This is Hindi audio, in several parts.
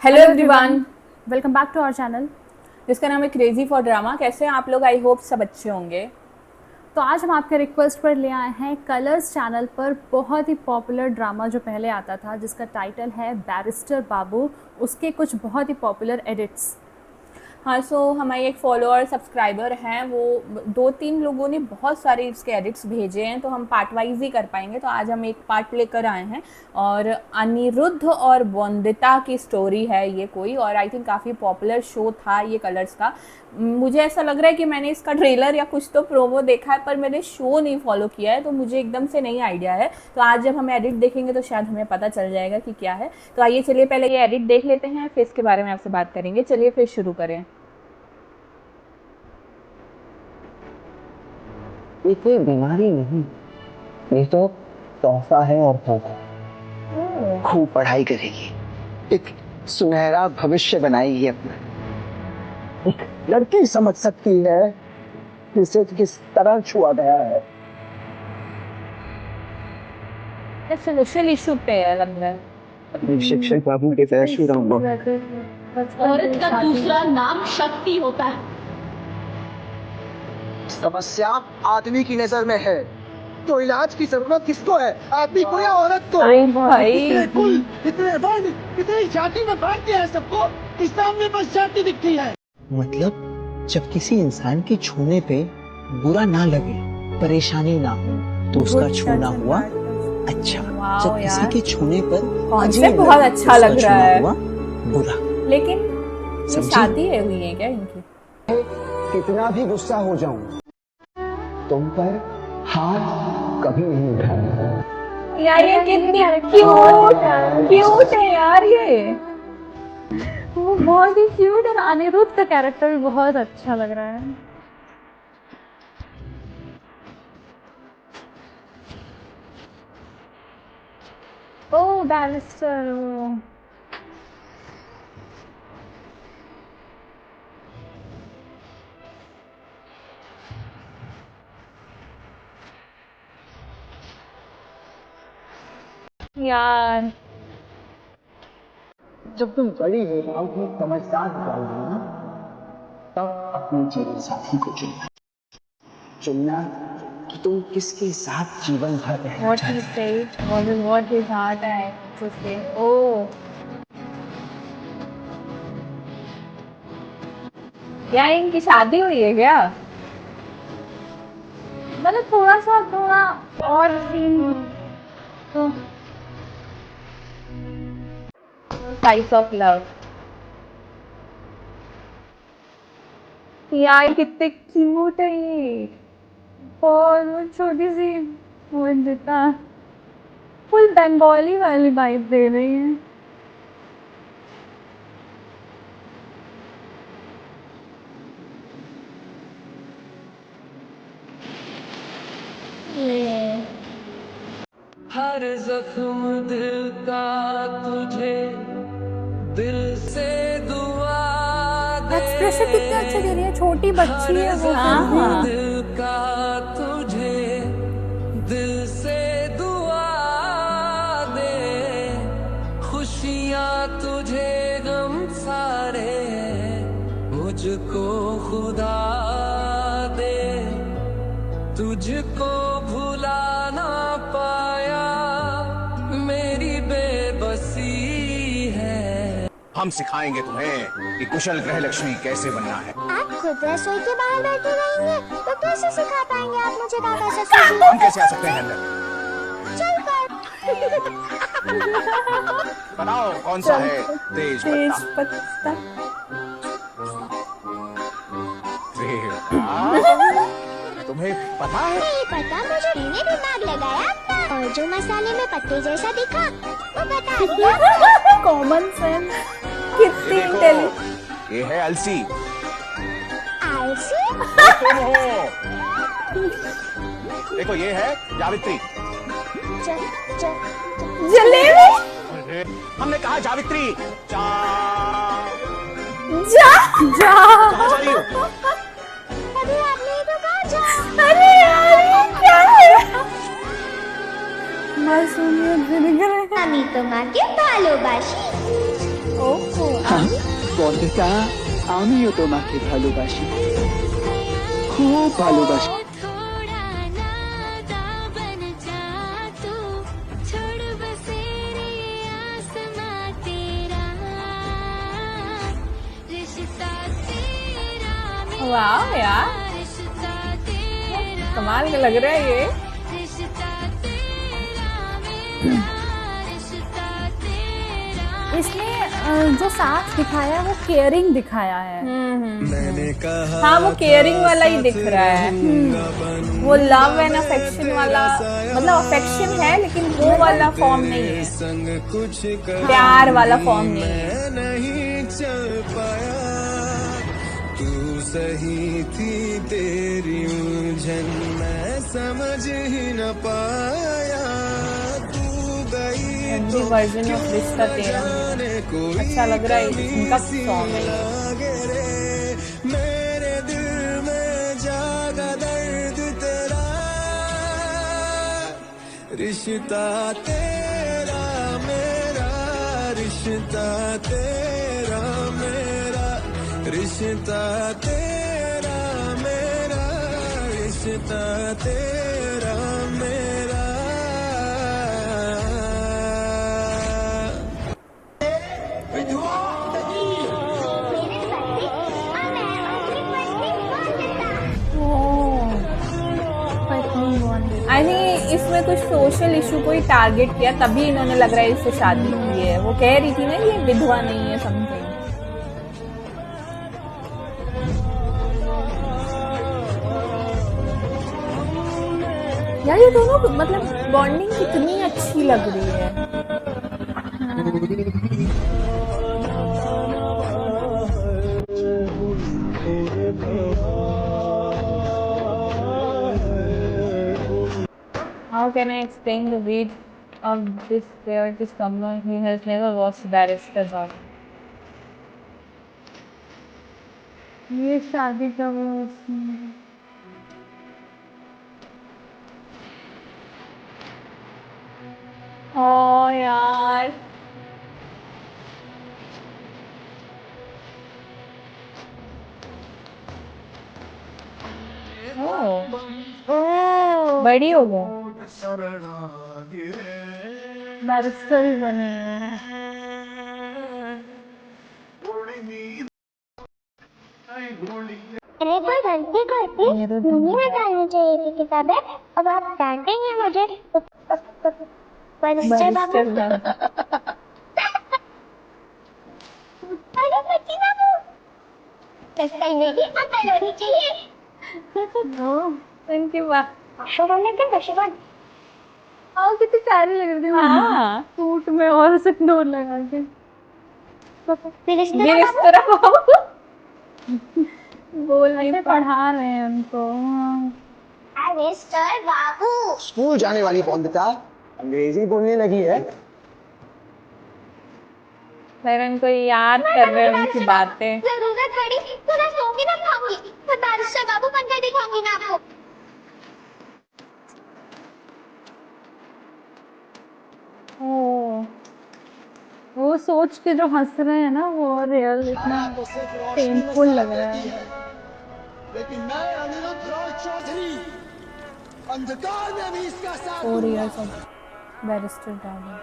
Hello everyone, welcome back to our channel. जिसका नाम है क्रेजी फॉर ड्रामा। कैसे हैं आप लोग? आई होप सब अच्छे होंगे। तो आज हम आपके रिक्वेस्ट पर ले आए हैं कलर्स चैनल पर बहुत ही पॉपुलर ड्रामा जो पहले आता था, जिसका टाइटल है बैरिस्टर बाबू। उसके कुछ बहुत ही पॉपुलर एडिट्स। हाँ, हमारी एक फॉलोअर सब्सक्राइबर हैं, वो 2-3 लोगों ने बहुत सारे इसके एडिट्स भेजे हैं, तो हम पार्ट वाइज ही कर पाएंगे। तो आज हम एक पार्ट लेकर आए हैं और अनिरुद्ध और वंदिता की स्टोरी है ये कोई, और आई थिंक काफ़ी पॉपुलर शो था ये कलर्स का। मुझे ऐसा लग रहा है कि मैंने इसका ट्रेलर या कुछ तो प्रोमो देखा है, पर मैंने शो नहीं फॉलो किया है, तो मुझे एकदम से नहीं आइडिया है। तो आज जब हम एडिट देखेंगे तो शायद हमें पता चल जाएगा कि क्या है। तो आइए चलिए पहले ये एडिट देख लेते हैं, फिर इसके बारे में आपसे बात करेंगे। चलिए फिर शुरू करें। ये कोई बीमारी नहीं, ये तो तोहफा है। और खूब पढ़ाई करेगी, एक सुनहरा भविष्य बनाएगी अपना। एक लड़की समझ सकती है कि इसे किस तरह छुआ गया है। सोशल इशू पे है लग रहा है। अपने शिक्षक बाबू के तरह छू रहा हूँ। औरत का दूसरा नाम शक्ति होता है। समस्या आदमी की नजर में है, तो इलाज की जरूरत किसको है, आदमी को या औरत को? इतने कुल, इतने वर्ण, इतनी जाति में बांट दिया है सबको, इस्लाम में बस जाति दिखती है। मतलब जब किसी इंसान के छूने पे बुरा ना लगे, परेशानी ना हो, तो उसका छूना हुआ अच्छा। जब किसी के छूने पर कॉन्सेप्ट बहुत अच्छा लग रहा है, बुरा। लेकिन ये शादी हुई है क्या इनकी? कितना भी गुस्सा हो जाऊं, तुम पर हाथ कभी नहीं उठाऊंगा। यार ये कितनी क्यूट है यार ये। वो बहुत ही क्यूट और अनिरुद्ध का कैरेक्टर भी बहुत अच्छा लग रहा है। ओह बैरिस्टर। यार जब तुम बड़ी हो जाओगी, समझदार हो जाओगी ना, तब अपने जीवन साथी को चुनना कि तुम किसके साथ जीवन भर रहना What he चाहते said wasn't what his heart had to say. Oh, क्या इनकी शादी हुई है क्या? मतलब थोड़ा और सीन तो Types of love. यार कितने क्यूट है ये। और वो छोटी सी वंदिता फुल बंगाली वाली वाइब दे रही है। हर जख्म दिल का तुझे दिल से दुआ दे। एक्सप्रेशन कितने अच्छे दे रही है, छोटी बच्ची है वो। हाँ। दिल का तुझे दिल से दुआ दे। खुशियाँ तुझे गम सारे मुझको खुदा दे। तुझको भुला ना पाया मेरी बेबसी है। हम सिखाएंगे तुम्हें कि कुशल गृह लक्ष्मी कैसे बनना है। आप खुद रसोई के बाहर बैठे रहेंगे तो कैसे सिखा पाएंगे आप मुझे दादा ससुर जी? हम कैसे आ सकते हैं अंदर? चल बताओ कौन सा है तेज पत्ता? तुम्हें पता है? नहीं पता, मुझे मैंने दिमाग लगाया अपना, और जो मसाले में पत्ते जैसा दिखा वो बता दिया। Common sense. कितनी ये देखो, इंटेलिजेंट। ये है अलसी। आलसी? तुम हो। देखो ये है जावित्री। जलेबी। अरे, हमने कहा जावित्री। जा कहाँ जा रही हो? अभी आपने ही तो कहा जा। अरे यार ये क्या है? मासूमियत भी दिख रही है। আমি তোমাকে ভালোবাসি। হ্যাঁ, বন্দিতা, আমিও তোমাকে ভালোবাসি, খুব ভালোবাসি। थोड़ा नादा बन जा तू, छोड़ बसेरे आसमां तेरा, रिश्ता तेरा वाह यार, रिश्ता तेरा, कमाल का लग रहा है ये। रिश्ता तेरा मेरा, रिश्ता तेरा। इसमें जो साथ दिखाया है वो केयरिंग दिखाया है। हाँ, वो केयरिंग वाला ही दिख रहा है। वो लव एंड अफेक्शन वाला, मतलब अफेक्शन है लेकिन वो वाला फॉर्म नहीं है, प्यार वाला फॉर्म नहीं है। नहीं चल पाया, तू सही थी तेरी उलझन मैं समझ ही न पाया, तू गई हिंदी वर्जन ऑफ रिश्ता तेरा अच्छा लग रहा है, इनका सॉन्ग है ये। मेरे दिल में जागा दर्द तेरा, रिश्ता तेरा मेरा, रिश्ता तेरा मेरा, रिश्ता तेरा मेरा, रिश्ता तेरा मेरा। आई थिंक इसमें कुछ सोशल इशू को ही टारगेट किया, तभी इन्होंने लग रहा है इससे शादी की है। वो कह रही थी ना ये विधवा नहीं है समथिंग। यार ये दोनों मतलब बॉन्डिंग कितनी अच्छी लग रही है। How can I explain the weight of this player to someone who has never watched Barrister's Art? ये शादी का वो ओ यार, बड़ी हो गई, बैरिस्टर ही बने। मैंने कोई गलती करती नहीं बतानी चाहिए थी किताबें, अब आप डांटेंगे मुझे। बैरिस्टर बाबू, अरे बच्ची बाबू, ऐसा ही नहीं अकल होनी चाहिए। उनकी बात शुभन के शुभन, और कितनी प्यारी लग रही थी हाँ। सूट में और सिंदूर लगा के। बैरिस्टर बाबू बोल नहीं पढ़ा रहे हैं उनको। बैरिस्टर बाबू, स्कूल जाने वाली बंदिता अंग्रेजी बोलने लगी है। फिर उनको याद कर रहे हैं उनकी बातें। जरूरत पड़ी तो मैं सोऊंगी ना खाऊंगी, मैं बैरिस्टर बाबू बनकर दिखाऊंगी मैं आपको। वो सोच के जो हंस रहे हैं ना वो रियल इतना पेनफुल लग रहा है। लेकिन मैं अनिरुद्ध राय चौधरी अंधकार में भी इसका साथ 4 दूंगा। years of Barrister Darling।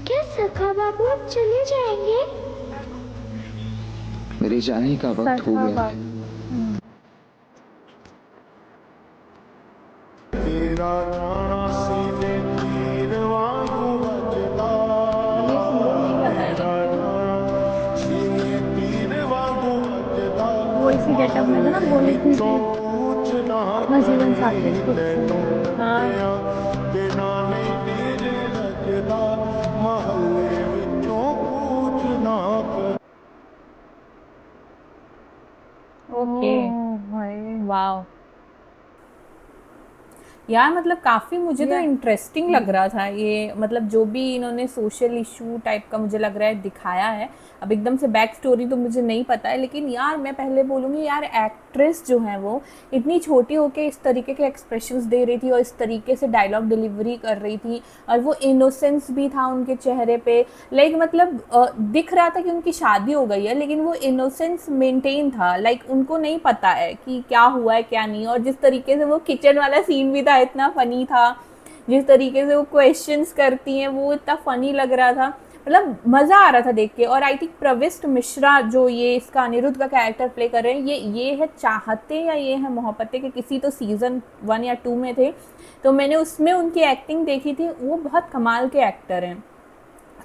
क्या सखा बाबू अब चले जाएंगे? मेरे जाने का वक्त हो गया है। तेरा सीने तीर वांगू बजता उसी गेटअप में था ना, बोली थी कि मैं जीवन साथी खुद ओके। भाई वाओ यार, मतलब काफ़ी मुझे तो इंटरेस्टिंग लग रहा था ये, मतलब जो भी इन्होंने सोशल इशू टाइप का मुझे लग रहा है दिखाया है। अब एकदम से बैक स्टोरी तो मुझे नहीं पता है, लेकिन यार मैं पहले बोलूँगी यार, एक्ट्रेस जो है वो इतनी छोटी होके इस तरीके के एक्सप्रेशंस दे रही थी और इस तरीके से डायलॉग डिलीवरी कर रही थी, और वो इनोसेंस भी था उनके चेहरे पे। लाइक मतलब दिख रहा था कि उनकी शादी हो गई है, लेकिन वो इनोसेंस मेंटेन था। लाइक उनको नहीं पता है कि क्या हुआ है क्या नहीं। और जिस तरीके से वो किचन वाला सीन भी था, इतना फनी था। जिस तरीके से वो क्वेश्चंस करती हैं वो इतना फनी लग रहा था, मतलब मज़ा आ रहा था देख के। और आई थिंक प्रविष्ट मिश्रा जो ये इसका अनिरुद्ध का कैरेक्टर प्ले कर रहे हैं, ये है चाहते या ये है मोहब्बतें के किसी तो सीज़न 1 या 2 में थे, तो मैंने उसमें उनकी एक्टिंग देखी थी। वो बहुत कमाल के एक्टर हैं।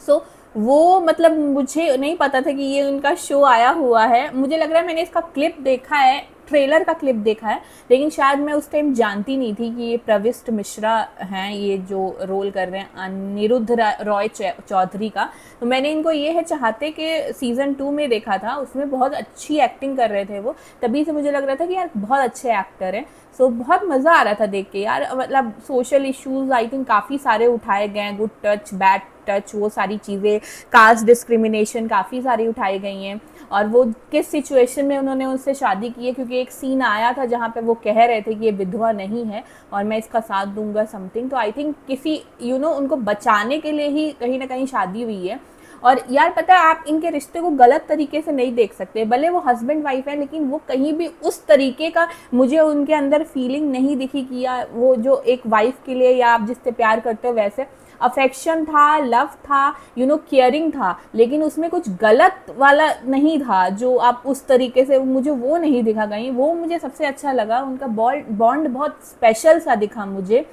सो वो मतलब मुझे नहीं पता था कि ये उनका शो आया हुआ है। मुझे लग रहा है मैंने इसका क्लिप देखा है, ट्रेलर का क्लिप देखा है, लेकिन शायद मैं उस टाइम जानती नहीं थी कि ये प्रविष्ट मिश्रा हैं, ये जो रोल कर रहे हैं अनिरुद्ध रॉय चौधरी का। तो मैंने इनको ये है चाहते कि सीज़न 2 में देखा था, उसमें बहुत अच्छी एक्टिंग कर रहे थे वो, तभी से मुझे लग रहा था कि यार बहुत अच्छे एक्टर हैं। सो बहुत मज़ा आ रहा था देख के यार। मतलब सोशल इश्यूज़ आई थिंक काफ़ी सारे उठाए गए हैं, गुड टच बैड टच, वो सारी चीज़ें, कास्ट डिस्क्रिमिनेशन काफ़ी सारी उठाई गई हैं। और वो किस सिचुएशन में उन्होंने उनसे शादी की है, क्योंकि एक सीन आया था जहाँ पे वो कह रहे थे कि ये विधवा नहीं है और मैं इसका साथ दूंगा समथिंग। तो आई थिंक किसी उनको बचाने के लिए ही कहीं ना कहीं शादी हुई है। और यार पता है, आप इनके रिश्ते को गलत तरीके से नहीं देख सकते। भले वो हस्बैंड वाइफ है, लेकिन वो कहीं भी उस तरीके का मुझे उनके अंदर फीलिंग नहीं दिखी कि या वो जो एक वाइफ के लिए या आप जिससे प्यार करते हो वैसे अफेक्शन था, लव था, केयरिंग था, लेकिन उसमें कुछ गलत वाला नहीं था जो आप उस तरीके से, मुझे वो नहीं दिखा कहीं। वो मुझे सबसे अच्छा लगा, उनका बॉन्ड बहुत स्पेशल सा दिखा मुझे।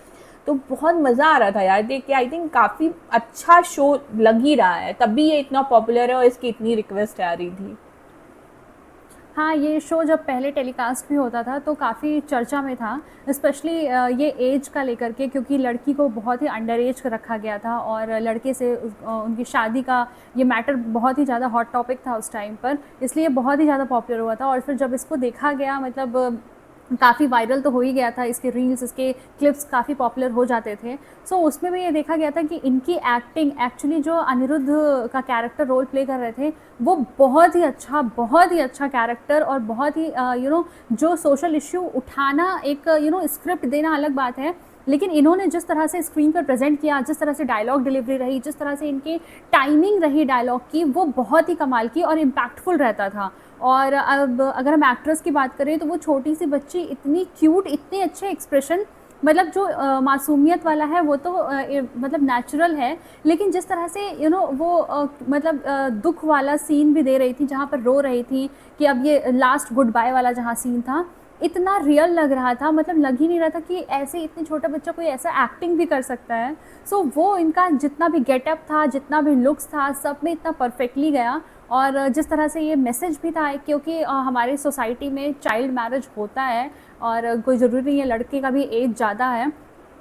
तो बहुत मज़ा आ रहा था यार देख के। आई थिंक काफ़ी अच्छा शो लग ही रहा है, तभी ये इतना पॉपुलर है और इसकी इतनी रिक्वेस्ट आ रही थी। हाँ, ये शो जब पहले टेलीकास्ट भी होता था तो काफ़ी चर्चा में था, स्पेशली ये एज का लेकर के, क्योंकि लड़की को बहुत ही अंडर एज रखा गया था और लड़के से उनकी शादी का ये मैटर बहुत ही ज़्यादा हॉट टॉपिक था उस टाइम पर, इसलिए बहुत ही ज़्यादा पॉपुलर हुआ था। और फिर जब इसको देखा गया, मतलब काफ़ी वायरल तो हो ही गया था, इसके रील्स, इसके क्लिप्स काफ़ी पॉपुलर हो जाते थे। सो उसमें भी ये देखा गया था कि इनकी एक्टिंग, एक्चुअली जो अनिरुद्ध का कैरेक्टर रोल प्ले कर रहे थे वो बहुत ही अच्छा कैरेक्टर, और बहुत ही जो सोशल इश्यू उठाना, एक स्क्रिप्ट देना अलग बात है, लेकिन इन्होंने जिस तरह से स्क्रीन पर प्रेजेंट किया, जिस तरह से डायलॉग डिलीवरी रही, जिस तरह से इनकी टाइमिंग रही डायलॉग की, वो बहुत ही कमाल की और इम्पैक्टफुल रहता था। और अब अगर हम एक्ट्रेस की बात करें तो वो छोटी सी बच्ची, इतनी क्यूट, इतने अच्छे एक्सप्रेशन, मतलब जो मासूमियत वाला है वो तो मतलब नेचुरल है, लेकिन जिस तरह से वो मतलब दुख वाला सीन भी दे रही थी जहाँ पर रो रही थी, कि अब ये लास्ट गुड बाय वाला जहाँ सीन था, इतना रियल लग रहा था, मतलब लग ही नहीं रहा था कि ऐसे इतने छोटा बच्चा कोई ऐसा एक्टिंग भी कर सकता है। सो वो इनका जितना भी गेटअप था, जितना भी लुक्स था, सब में इतना परफेक्टली गया। और जिस तरह से ये मैसेज भी था, क्योंकि हमारी सोसाइटी में चाइल्ड मैरिज होता है और कोई ज़रूरी नहीं है लड़के का भी एज ज़्यादा है,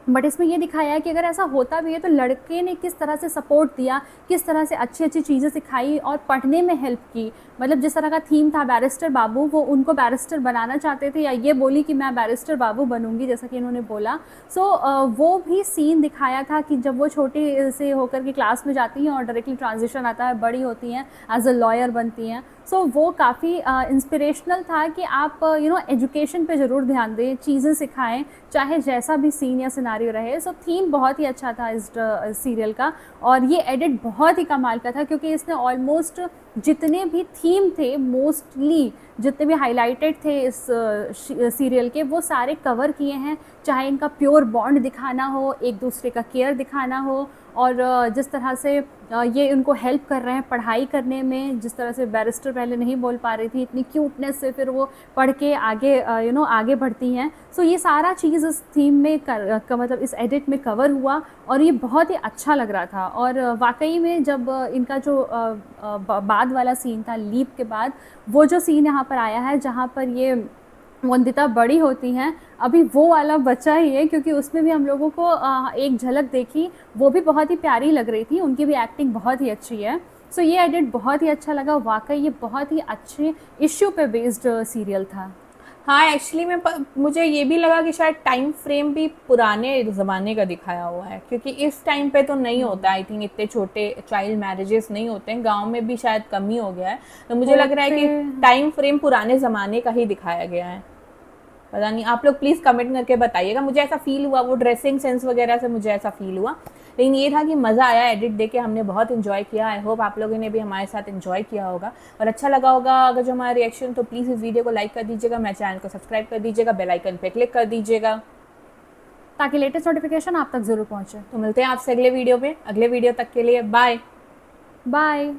बट इसमें ये दिखाया है कि अगर ऐसा होता भी है तो लड़के ने किस तरह से सपोर्ट दिया, किस तरह से अच्छी अच्छी चीज़ें सिखाई और पढ़ने में हेल्प की। मतलब जिस तरह का थीम था बैरिस्टर बाबू, वो उनको बैरिस्टर बनाना चाहते थे, या ये बोली कि मैं बैरिस्टर बाबू बनूंगी, जैसा कि इन्होंने बोला। सो वो भी सीन दिखाया था कि जब वो छोटी से होकर के क्लास में जाती हैं और डायरेक्टली ट्रांजिशन आता है, बड़ी होती हैं, एज अ लॉयर बनती हैं। सो वो काफ़ी इंस्पिरेशनल था कि आप एजुकेशन पे ज़रूर ध्यान दें, चीज़ें सिखाएं, चाहे जैसा भी सीन या सिनारियो रहे। सो थीम बहुत ही अच्छा था इस सीरियल का, और ये एडिट बहुत ही कमाल का था, क्योंकि इसने ऑलमोस्ट जितने भी थीम थे, मोस्टली जितने भी हाईलाइटेड थे इस सीरियल के, वो सारे कवर किए हैं। चाहे इनका प्योर बॉन्ड दिखाना हो, एक दूसरे का केयर दिखाना हो, और जिस तरह से ये उनको हेल्प कर रहे हैं पढ़ाई करने में, जिस तरह से बैरिस्टर पहले नहीं बोल पा रही थी, इतनी क्यूटनेस से फिर वो पढ़ के आगे आगे बढ़ती हैं। सो ये सारा चीज़ इस थीम में मतलब इस एडिट में कवर हुआ, और ये बहुत ही अच्छा लग रहा था। और वाकई में जब इनका जो बाद वाला सीन था, लीप के बाद, वो जो सीन यहाँ पर आया है जहाँ पर ये वंदिता बड़ी होती हैं, अभी वो वाला बचा ही है, क्योंकि उसमें भी हम लोगों को एक झलक देखी, वो भी बहुत ही प्यारी लग रही थी, उनकी भी एक्टिंग बहुत ही अच्छी है। सो ये एडिट बहुत ही अच्छा लगा, वाकई ये बहुत ही अच्छे इश्यू पे बेस्ड सीरियल था। हाँ एक्चुअली मुझे ये भी लगा कि शायद टाइम फ्रेम भी पुराने ज़माने का दिखाया हुआ है, क्योंकि इस टाइम पे तो नहीं होता, आई थिंक इतने छोटे चाइल्ड मैरिजेस नहीं होते हैं, गांव में भी शायद कम ही हो गया है, तो मुझे लग रहा है कि टाइम फ्रेम पुराने ज़माने का ही दिखाया गया है। पता नहीं, आप लोग प्लीज़ कमेंट करके बताइएगा, मुझे ऐसा फील हुआ, वो ड्रेसिंग सेंस वगैरह से मुझे ऐसा फील हुआ, लेकिन ये था कि मज़ा आया एडिट देख के, हमने बहुत इन्जॉय किया। आई होप आप लोगों ने भी हमारे साथ इन्जॉय किया होगा और अच्छा लगा होगा अगर जो हमारा रिएक्शन, तो प्लीज़ इस वीडियो को लाइक कर दीजिएगा, मेरे चैनल को सब्सक्राइब कर दीजिएगा, बेल आइकन पे क्लिक कर दीजिएगा ताकि लेटेस्ट नोटिफिकेशन आप तक ज़रूर पहुँचे। तो मिलते हैं आपसे अगले वीडियो पे, अगले वीडियो तक के लिए बाय बाय।